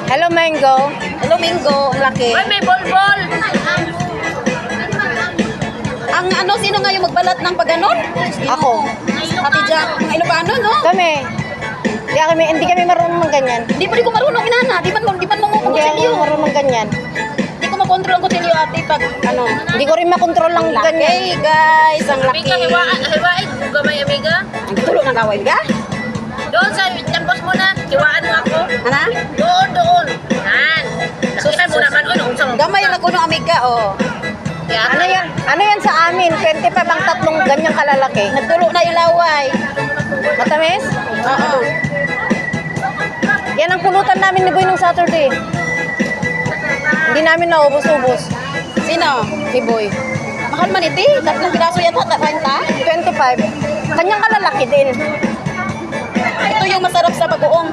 Hello, Mango. Hello, Mingo. Ang laki. Ay, may bol-bol. Ang ano, sino nga yung magbalat ng pag-ganon? Ako. Ate Jack. Mga Ilocano, no? Kami. Hindi kami marunong ng ganyan. Di pa rin ko marunong, inana. Di man mo Hindi kutsilyo. ako marunong ng ganyan. Di ko makontrol ang kutsilyo, ate, pag ano. Hindi ko rin makontrol lang ganyan. Laki, guys. Ang laki. Amiga, hiwain. Buga may amiga. Ang tulong ng kaway, ga? Doon sa tampos mo na. Hiwaan mo ako. Ano? Doon. Yan. Lakihan mo naman. Ano? Gamay lang ko ng amiga, oh. Ano yan sa amin? 25 ang tatlong ganyang kalalaki. Nagtulo na yung laway. Matamis? Oo. Yan ang pulutan namin ni Boy nung Saturday. Hindi namin naubos-ubos. Sino? Si Boy. Mahal man iti. Tatlong piraso yan, hata 25. Kanyang kalalaki din. Ito yung masarap sa bagoong.